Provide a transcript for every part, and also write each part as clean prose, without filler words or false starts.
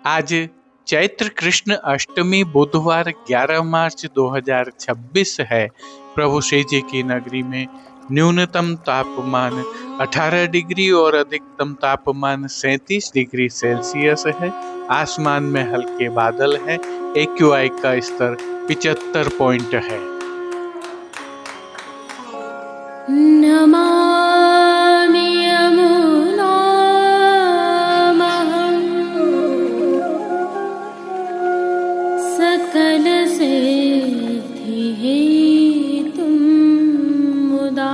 आज चैत्र कृष्ण अष्टमी बुधवार 11 मार्च 2026 है। प्रभु श्री जी की नगरी में न्यूनतम तापमान 18 डिग्री और अधिकतम तापमान 37 डिग्री सेल्सियस है। आसमान में हल्के बादल है। AQI का स्तर 75 पॉइंट है। नमामि यमुनामहं सकलसिद्धिहेतुं मुदा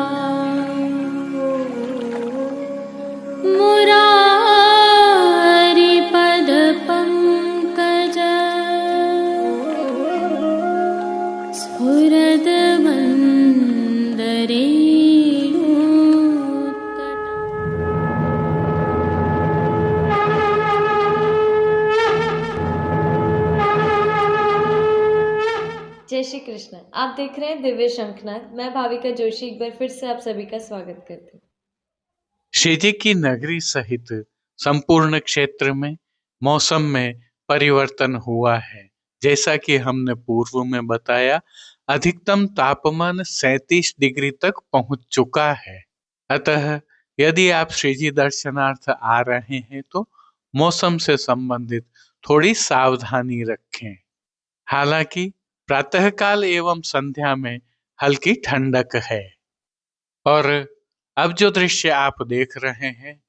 मुरारिपदपङ्कज स्फुरद्वन्दरे जय श्री कृष्ण। आप देख रहे हैं दिव्य शंखनाद। मैं भाविका जोशी एक बार फिर से आप सभी का स्वागत करती हूँ। श्री जी की नगरी सहित संपूर्ण क्षेत्र में मौसम में परिवर्तन हुआ है। जैसा कि हमने पूर्व में बताया, अधिकतम तापमान 37 डिग्री तक पहुंच चुका है। अतः यदि आप श्री जी दर्शनार्थ आ रहे हैं तो मौसम से संबंधित थोड़ी सावधानी रखें। हालांकि प्रातःकाल एवं संध्या में हल्की ठंडक है। और अब जो दृश्य आप देख रहे हैं,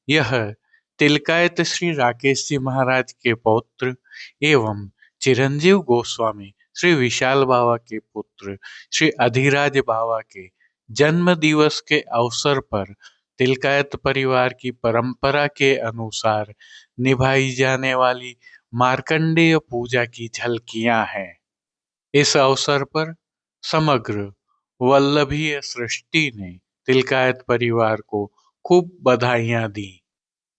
यह तिलकायत श्री राकेश जी महाराज के पौत्र एवं चिरंजीव गोस्वामी श्री विशाल बाबा के पुत्र श्री अधिराज बाबा के जन्म दिवस के अवसर पर तिलकायत परिवार की परंपरा के अनुसार निभाई जाने वाली मार्कंडेय पूजा की झलकियां हैं। इस अवसर पर समग्र वल्लभीय सृष्टि ने तिलकायत परिवार को खूब बधाइयां दी।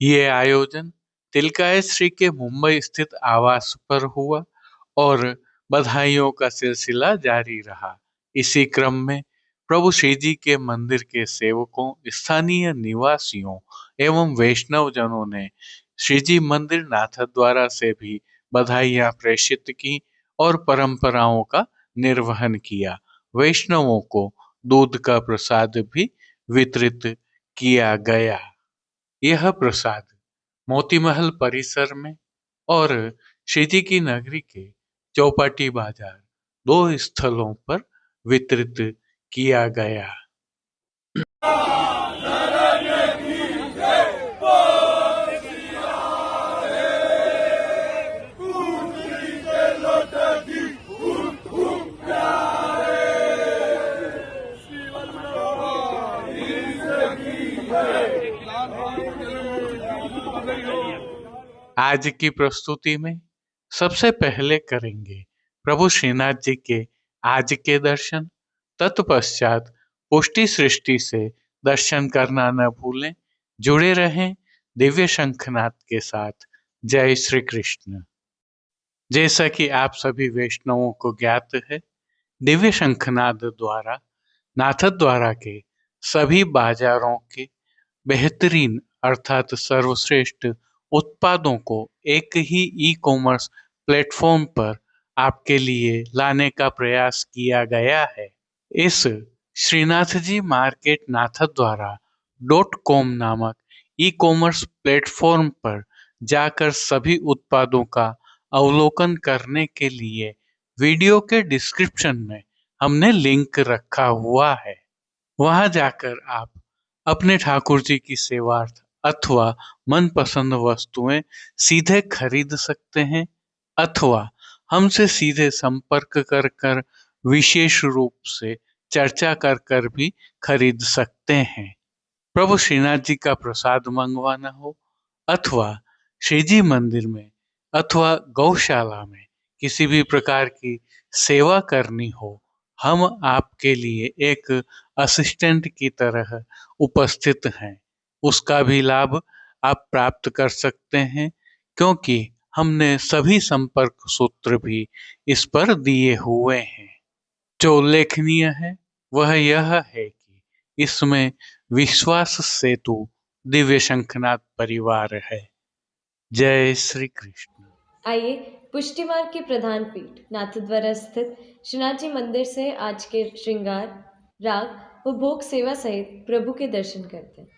ये आयोजन तिलकायत श्री के मुंबई स्थित आवास पर हुआ और बधाइयों का सिलसिला जारी रहा। इसी क्रम में प्रभु श्री जी के मंदिर के सेवकों, स्थानीय निवासियों एवं वैष्णव जनों ने श्री जी मंदिर नाथद्वारा से भी बधाइयां प्रेषित की और परंपराओं का निर्वहन किया। वैष्णवों को दूध का प्रसाद भी वितरित किया गया। यह प्रसाद मोती महल परिसर में और श्री जी की नगरी के चौपाटी बाजार 2 स्थलों पर वितरित किया गया। आज की प्रस्तुति में सबसे पहले करेंगे प्रभु श्रीनाथ जी के आज के दर्शन। तत्पश्चात पुष्टि सृष्टि से दर्शन करना न भूलें। जुड़े रहें दिव्य शंखनाद के साथ। जय श्री कृष्ण। जैसा कि आप सभी वैष्णवों को ज्ञात है, दिव्य शंखनाद द्वारा नाथद्वारा के सभी बाजारों के बेहतरीन अर्थात सर्वश्रेष्ठ उत्पादों को एक ही ई-कॉमर्स प्लेटफॉर्म पर आपके लिए लाने का प्रयास किया गया है। इस श्रीनाथ जी मार्केट नाथद्वारा .com नामक ई-कॉमर्स प्लेटफॉर्म पर जाकर सभी उत्पादों का अवलोकन करने के लिए वीडियो के डिस्क्रिप्शन में हमने लिंक रखा हुआ है। वहां जाकर आप अपने ठाकुर जी की सेवार्थ अथवा मनपसंद वस्तुएं सीधे खरीद सकते हैं अथवा हमसे सीधे संपर्क कर विशेष रूप से चर्चा कर भी खरीद सकते हैं। प्रभु श्रीनाथ जी का प्रसाद मंगवाना हो अथवा श्री जी मंदिर में अथवा गौशाला में किसी भी प्रकार की सेवा करनी हो, हम आपके लिए एक असिस्टेंट की तरह उपस्थित हैं। उसका भी लाभ आप प्राप्त कर सकते हैं, क्योंकि हमने सभी संपर्क सूत्र भी इस पर दिए हुए हैं। जो उल्लेखनीय है वह यह है कि इसमें विश्वास सेतु दिव्य शंखनाद परिवार है। जय श्री कृष्ण। आइए पुष्टि मार्ग की प्रधान पीठ नाथद्वारा स्थित श्रीनाथ जी मंदिर से आज के श्रृंगार, राग व भोग सेवा सहित प्रभु के दर्शन करते हैं।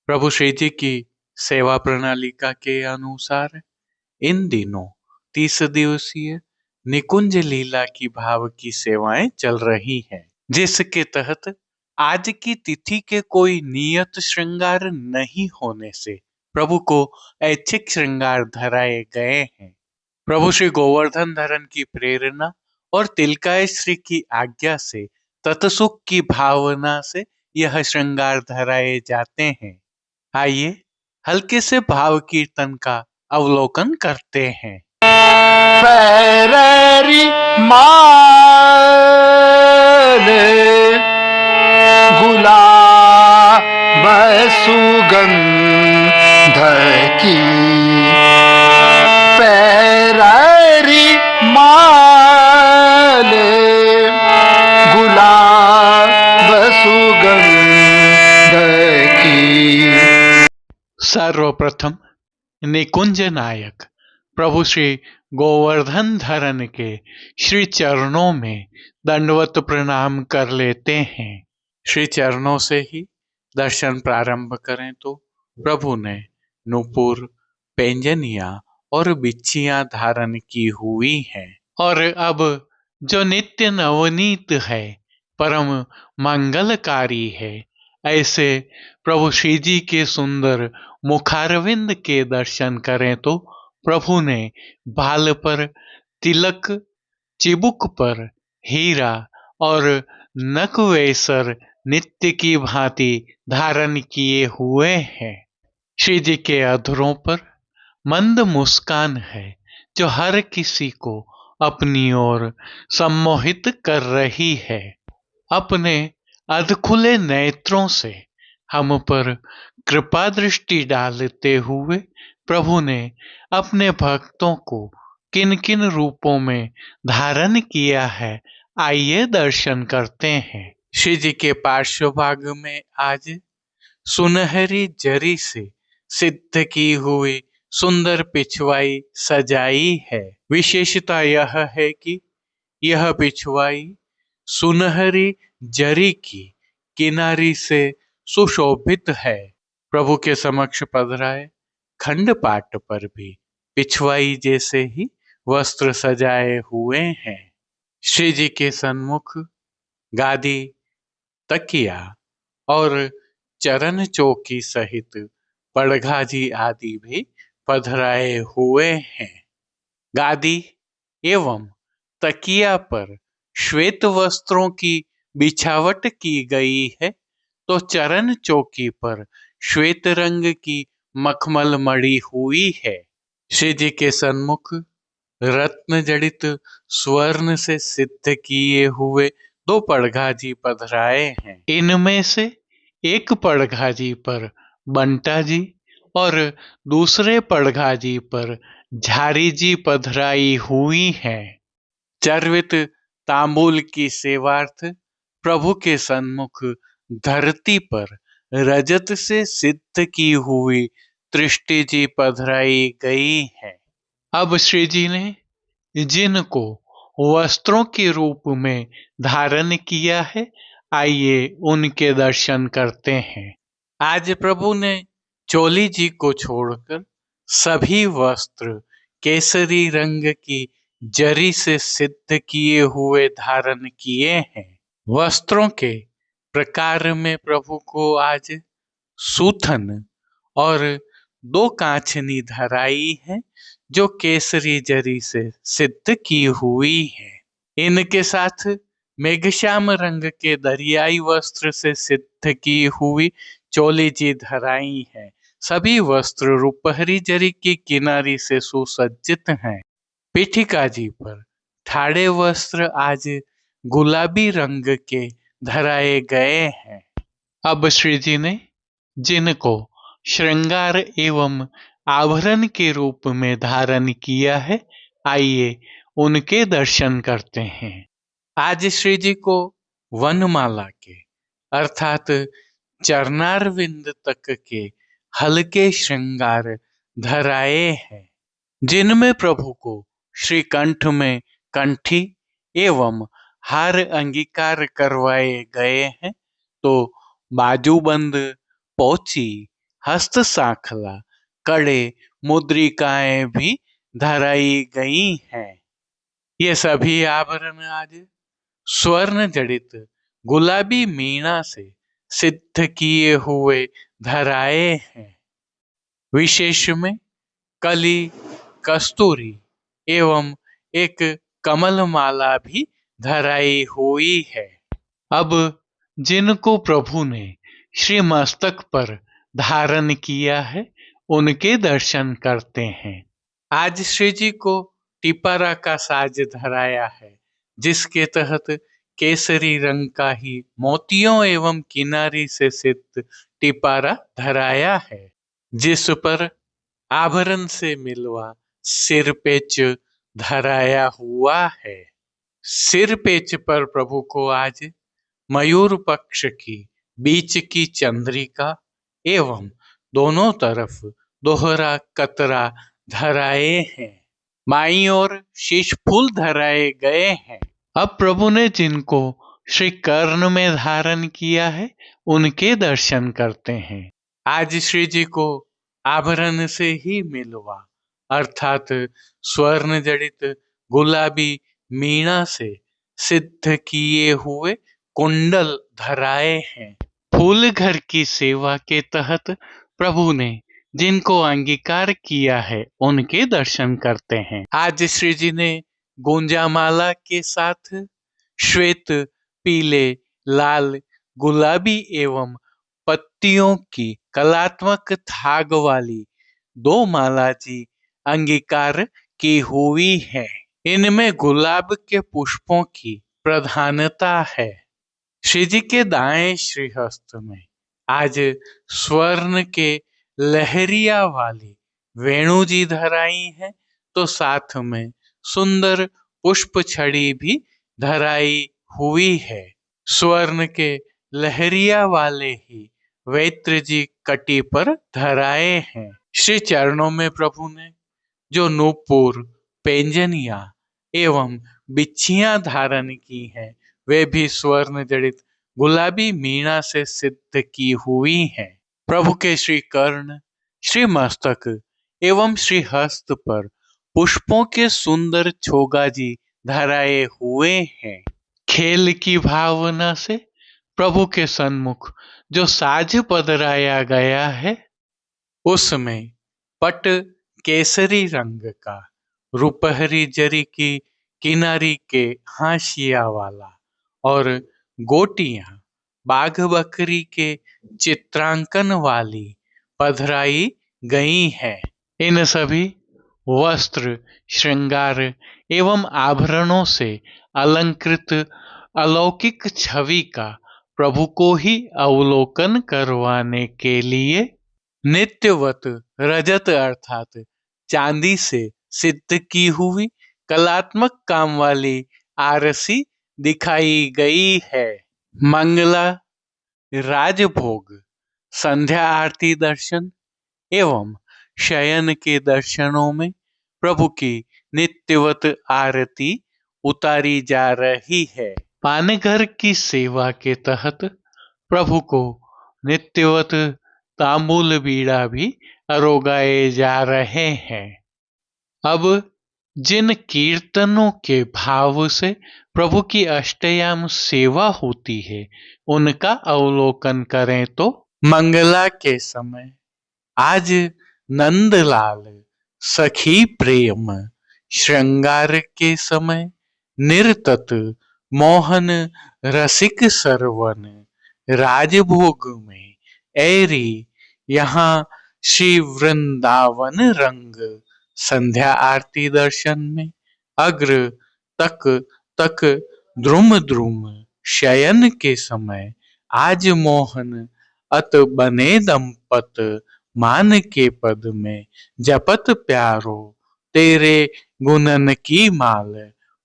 प्रभु श्री जी की सेवा प्रणालिका के अनुसार इन दिनों 30 दिवसीय निकुंज लीला की भाव की सेवाएं चल रही हैं, जिसके तहत आज की तिथि के कोई नियत श्रृंगार नहीं होने से प्रभु को ऐच्छिक श्रृंगार धराए गए हैं। प्रभु श्री गोवर्धन धरन की प्रेरणा और तिलकाय श्री की आज्ञा से तत्सुख की भावना से यह श्रृंगार धराए जाते हैं। आइए हल्के से भाव कीर्तन का अवलोकन करते हैं। पैररी माल गुलाब सुगंध की, पैररी माल गुलाब सुगंध की। सर्वप्रथम निकुंज नायक प्रभु श्री गोवर्धन धरन के श्री चरणों में दंडवत प्रणाम कर लेते हैं। श्री चरणों से ही दर्शन प्रारंभ करें तो प्रभु ने नूपुर, पैंजनिया और बिच्छियां धारण की हुई हैं और अब जो नित्य नवनीत है, परम मंगलकारी है, ऐसे प्रभु श्री जी के सुंदर मुखारविंद के दर्शन करें तो प्रभु ने बाल पर तिलक, चिबुक पर हीरा और नकवेसर नित्य की भांति धारण किए हुए हैं। श्री जी के अधरों पर मंद मुस्कान है जो हर किसी को अपनी ओर सम्मोहित कर रही है। अपने अधखुले नेत्रों से हम पर कृपा दृष्टि डालते हुए प्रभु ने अपने भक्तों को किन किन रूपों में धारण किया है, आइए दर्शन करते हैं। श्री जी के पार्श्व भाग में आज सुनहरी जरी से सिद्ध की हुई सुंदर पिछवाई सजाई है। विशेषता यह है कि यह पिछवाई सुनहरी जरी की किनारी से सुशोभित है। प्रभु के समक्ष पधराए खंडपाट पर भी पिछवाई जैसे ही वस्त्र सजाए हुए हैं। श्री जी के सन्मुख गादी, तकिया और चरण चौकी सहित पड़घाजी आदि भी पधराए हुए हैं। गादी एवं तकिया पर श्वेत वस्त्रों की बिछावट की गई है, तो चरण चौकी पर श्वेत रंग की मखमल मड़ी हुई है। श्री जी के सन्मुख रत्न जड़ित स्वर्ण से सिद्ध किए हुए 2 पड़घाजी पधराए हैं। इनमें से एक पड़घाजी पर बंटा जी और दूसरे पड़घाजी पर झारी जी पधराई हुई हैं। चर्वित तांबूल की सेवार्थ प्रभु के सन्मुख धरती पर रजत से सिद्ध की हुई दृष्टि जी पधराई गई है। अब श्री जी ने जिनको वस्त्रों के रूप में धारण किया है, आइए उनके दर्शन करते हैं। आज प्रभु ने चोली जी को छोड़कर सभी वस्त्र केसरी रंग की जरी से सिद्ध किए हुए धारण किए हैं। वस्त्रों के प्रकार में प्रभु को आज सूथन और 2 कांचनी धराई है जो केसरी जरी से सिद्ध की हुई है। इनके साथ मेघश्याम रंग के दरियाई वस्त्र से सिद्ध की हुई चोली जी धराई है। सभी वस्त्र रुपहरी जरी की किनारी से सुसज्जित हैं। पीठिका जी पर ठाड़े वस्त्र आज गुलाबी रंग के धराए गए हैं। अब श्री जी ने जिनको श्रृंगार एवं आभरण के रूप में धारण किया है, आइए उनके दर्शन करते हैं। आज श्री जी को वनमाला के अर्थात चरणारविंद तक के हल्के श्रृंगार धराए हैं, जिनमें प्रभु को श्रीकंठ में कंठी एवं हार अंगीकार करवाए गए हैं, तो बाजूबंद, पोची, हस्त सांखला, कड़े, मुद्रिकाएं भी धराई गई हैं। ये सभी आभरण आज स्वर्ण जड़ित गुलाबी मीणा से सिद्ध किए हुए धराए हैं। विशेष में कली, कस्तूरी एवं एक कमल माला भी धराई हुई है। अब जिनको प्रभु ने श्री मस्तक पर धारण किया है, उनके दर्शन करते हैं। आज श्री जी को टिपारा का साज धराया है, जिसके तहत केसरी रंग का ही मोतियों एवं किनारी से सिद्ध टिपारा धराया है, जिस पर आभरण से मिलवा सिरपेच धराया हुआ है। सिरपेच पर प्रभु को आज मयूर पक्ष की बीच की चंद्रिका एवं दोनों तरफ दोहरा कतरा धराए हैं। बाईं ओर शीश फूल धराए गए हैं। अब प्रभु ने जिनको श्री कर्ण में धारण किया है, उनके दर्शन करते हैं। आज श्री जी को आभरण से ही मिलवा अर्थात स्वर्ण जड़ित गुलाबी मीणा से सिद्ध किए हुए कुंडल धराए हैं। फूल घर की सेवा के तहत प्रभु ने जिनको अंगीकार किया है, उनके दर्शन करते हैं। आज श्री जी ने गुंजामाला के साथ श्वेत, पीले, लाल, गुलाबी एवं पत्तियों की कलात्मक थाग वाली 2 माला जी अंगीकार की हुई है। इनमें गुलाब के पुष्पों की प्रधानता है। श्री जी के दाएं श्रीहस्त में आज स्वर्ण के लहरिया वाली वेणु जी धराई है, तो साथ में सुंदर पुष्प छड़ी भी धराई हुई है। स्वर्ण के लहरिया वाले ही वैत्र जी कटी पर धराए हैं। श्री चरणों में प्रभु ने जो नूपुर, पेंजनिया एवं बिच्छियां धारण की हैं, वे भी स्वर्ण जड़ित गुलाबी मीणा से सिद्ध की हुई हैं। प्रभु के श्री कर्ण, श्री मस्तक एवं श्री हस्त पर पुष्पों के सुंदर छोगाजी धराए हुए हैं। खेल की भावना से प्रभु के सन्मुख जो साज पधराया गया है, उसमें पट केसरी रंग का रुपहरी जरी की किनारी के हाशिया वाला और गोटियां बाघ बकरी के चित्रांकन वाली पधराई गई है। इन सभी वस्त्र, श्रृंगार एवं आभरणों से अलंकृत अलौकिक छवि का प्रभु को ही अवलोकन करवाने के लिए नित्यवत रजत अर्थात चांदी से सिद्ध की हुई कलात्मक काम वाली आरसी दिखाई गई है। मंगला, राजभोग, संध्या आरती दर्शन एवं शयन के दर्शनों में प्रभु की नित्यवत आरती उतारी जा रही है। पानघर की सेवा के तहत प्रभु को नित्यवत तांबूल बीड़ा भी अरोगाए जा रहे हैं। अब जिन कीर्तनों के भाव से प्रभु की अष्टयाम सेवा होती है, उनका अवलोकन करें तो मंगला के समय आज नंदलाल सखी प्रेम, श्रृंगार के समय निर्तत मोहन रसिक सरवन, राजभोग में ऐरी यहाँ श्री वृंदावन रंग, संध्या आरती दर्शन में अग्र तक तक द्रुम द्रुम शयन के समय आज मोहन अत बने दंपत मान के पद में जपत प्यारो तेरे गुणन की माल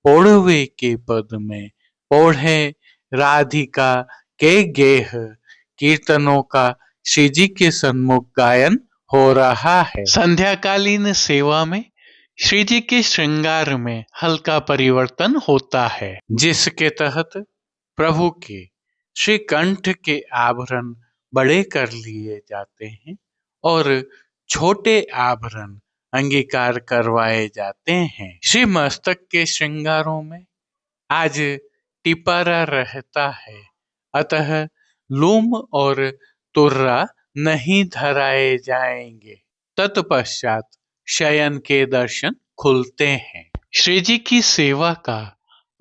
पोढ़वे के पद में पोढ़े राधिका के गेह कीर्तनों का श्री जी के सन्मुख गायन हो रहा है। संध्याकालीन सेवा में श्री जी के श्रृंगार में हल्का परिवर्तन होता है, जिसके तहत प्रभु के श्री कंठ के आभरण बड़े कर लिए जाते हैं और छोटे आभरण अंगीकार करवाए जाते हैं। श्री मस्तक के श्रृंगारों में आज टिपारा रहता है, अतः लूम और तुर्रा नहीं धराए जाएंगे। तत्पश्चात शयन के दर्शन खुलते हैं। श्री जी की सेवा का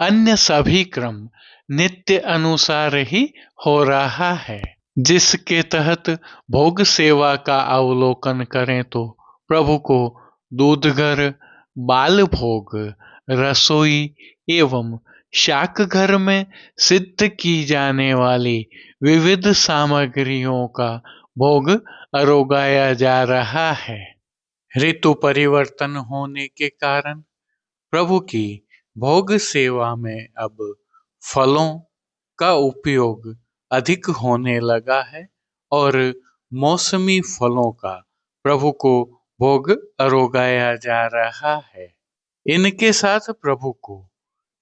अन्य सभी क्रम नित्य अनुसार ही हो रहा है, जिसके तहत भोग सेवा का अवलोकन करें तो प्रभु को दूधघर, बाल भोग, रसोई एवं शाक घर में सिद्ध की जाने वाली विविध सामग्रियों का भोग अरोगाया जा रहा है। ऋतु परिवर्तन होने के कारण प्रभु की भोग सेवा में अब फलों का उपयोग अधिक होने लगा है और मौसमी फलों का प्रभु को भोग अरोगाया जा रहा है। इनके साथ प्रभु को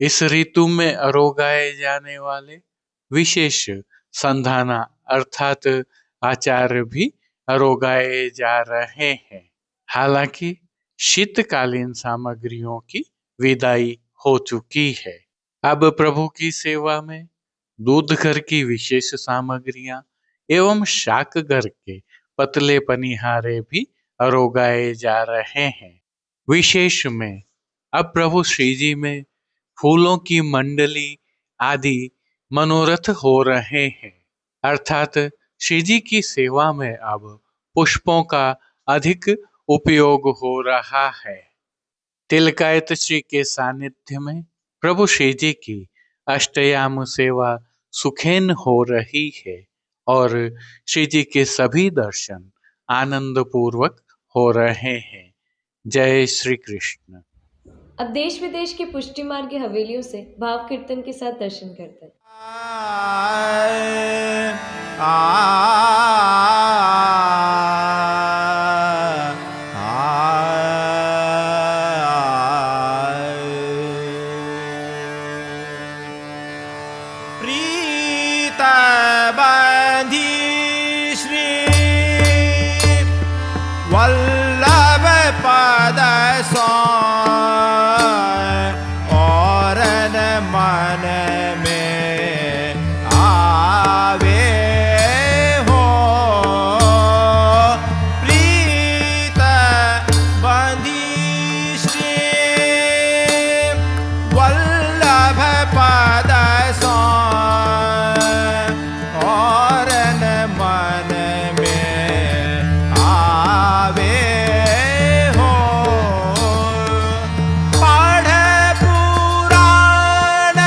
इस ऋतु में अरोगाए जाने वाले विशेष संधाना अर्थात आचार भी अरोगाए जा रहे हैं। हालांकि शीतकालीन सामग्रियों की विदाई हो चुकी है। अब प्रभु की सेवा में दूध घर की विशेष सामग्रियां एवं शाक घर के पतले पनिहारे भी अरोगाए जा रहे हैं। विशेष में अब प्रभु श्री जी में फूलों की मंडली आदि मनोरथ हो रहे हैं, अर्थात श्री जी की सेवा में अब पुष्पों का अधिक उपयोग हो रहा है। तिलकायत श्री के सानिध्य में प्रभु श्री जी की अष्टयाम सेवा सुखेन हो रही है और श्री जी के सभी दर्शन आनंद पूर्वक हो रहे हैं। जय श्री कृष्ण। अब देश विदेश की पुष्टि मार्ग की हवेलियों से भाव कीर्तन के साथ दर्शन करते हैं। वल्लभ पद और मन में आवे हो प्रीत बंधी श्री वल्लभ पद और मन में आवे हो पढ़ पुराण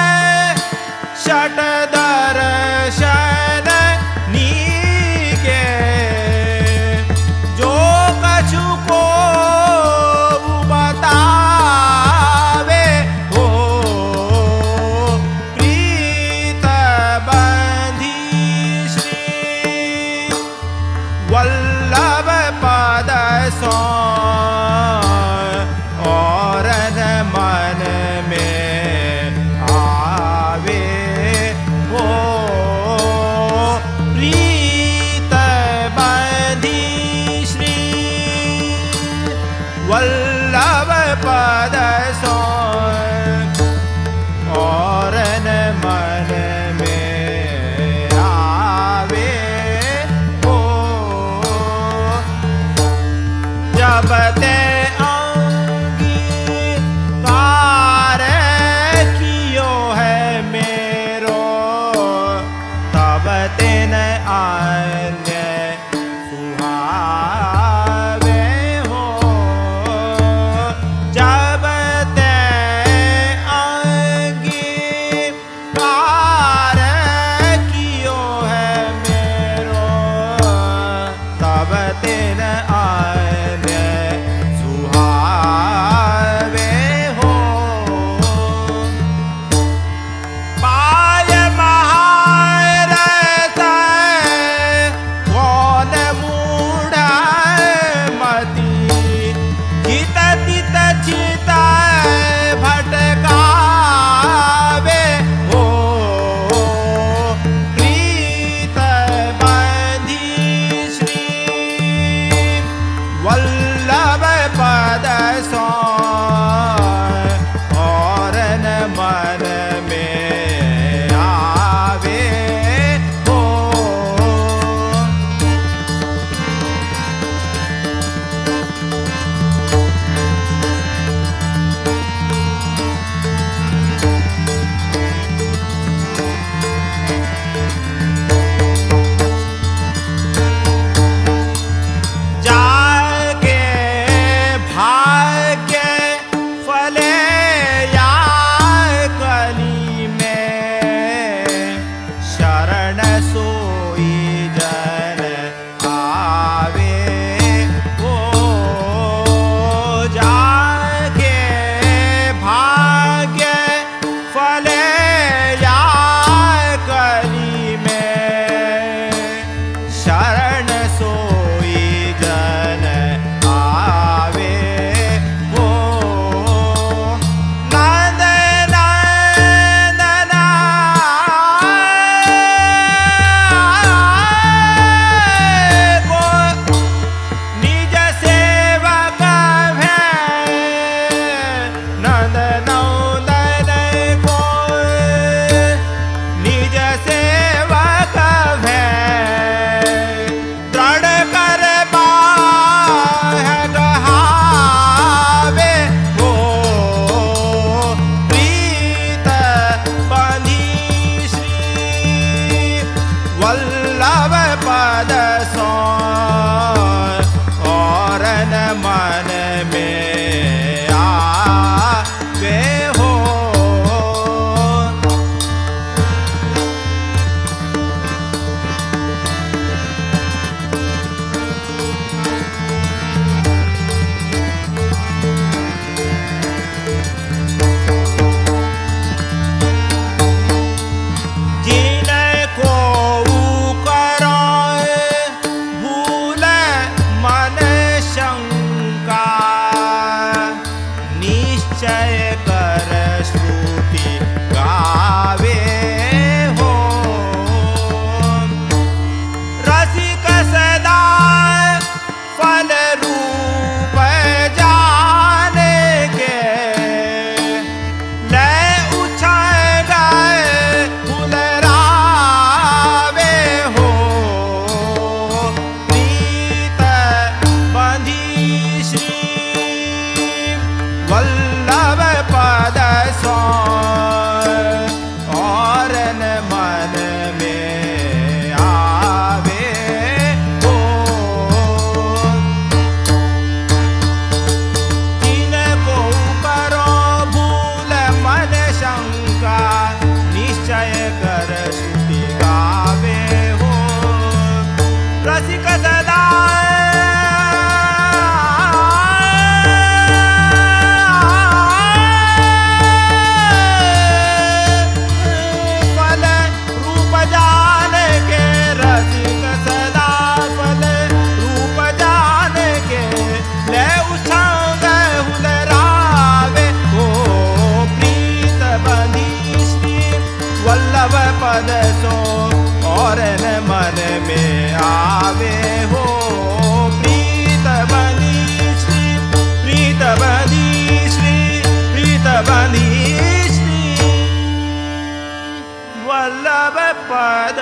वल्लभ पद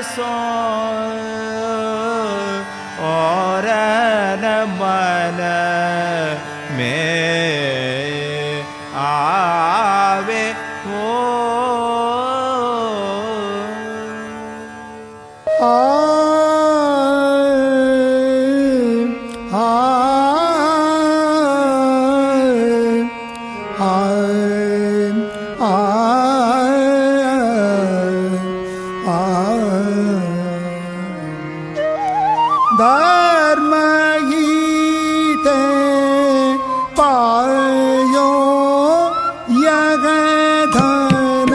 सो और न मन में आवे हो धर्म गीते पायो यग धन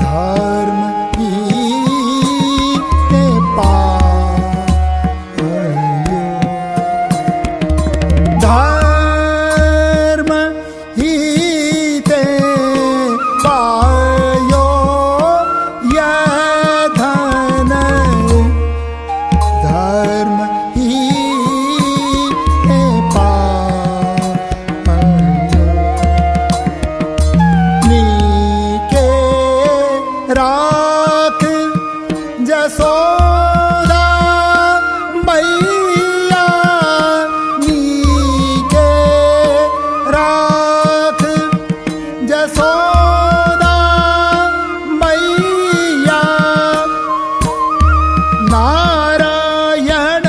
धर्म गीते पायो धर्म गीते पायो यह धन धर्म ही नीके राख जसोदा मैया नीके राख जसोदा मैया नारायण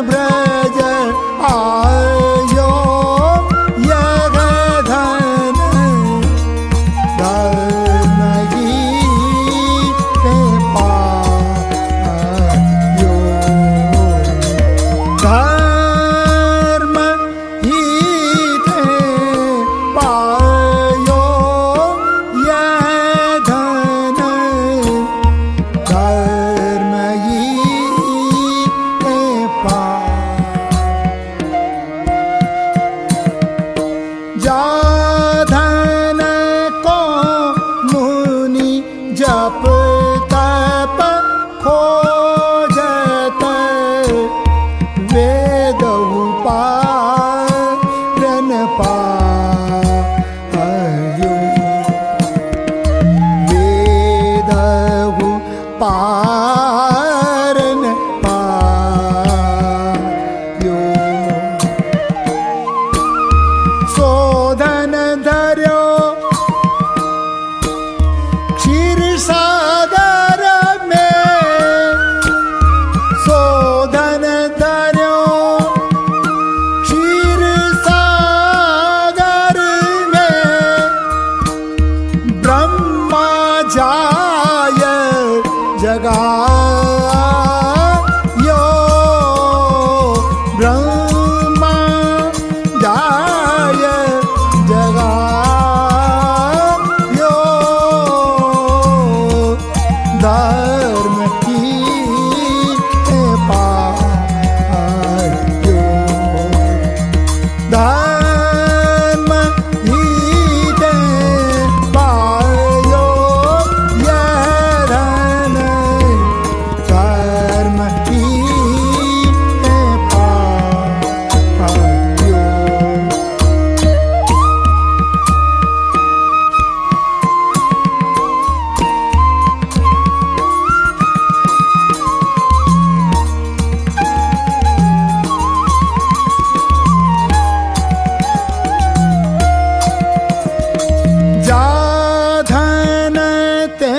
ब्रज आयो यग धन धर्म गीते पायो धर्म गीते पायो यह धन धर्म गीते जाधन को मुनि जप तप खोजत वेद पारन पायो वेद पारन पायो शोधन धर्यो क्षीर सागर में शोधन धर्यो क्षीर सागर में ब्रह्मा जाय जगायो ब्रह्मा जाय जगायो धर्म की पायो धर्म गीते पायो यह धन धर्म गीते पायो जाधन ते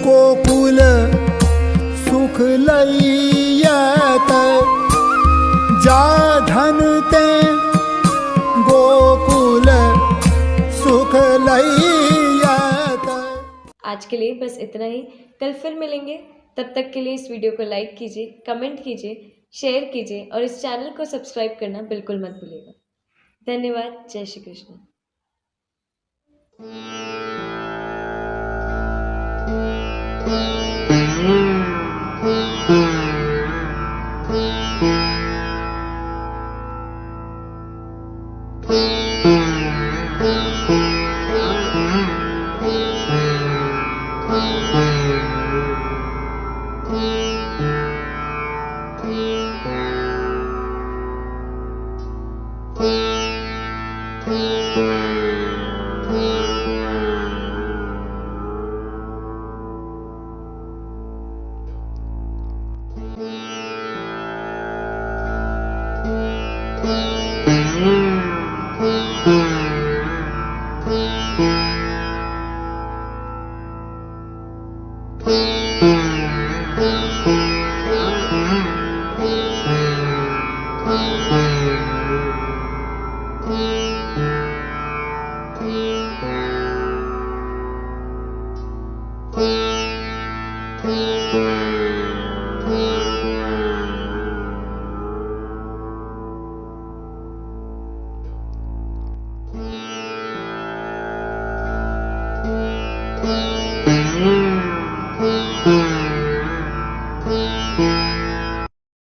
गोकुल सुख लैयत जाधन ते गोकुल सुख लैयत। आज के लिए बस इतना ही। कल फिर मिलेंगे। तब तक के लिए इस वीडियो को लाइक कीजिए, कमेंट कीजिए, शेयर कीजिए और इस चैनल को सब्सक्राइब करना बिल्कुल मत भूलिएगा। धन्यवाद। जय श्री कृष्ण। Thank you. रे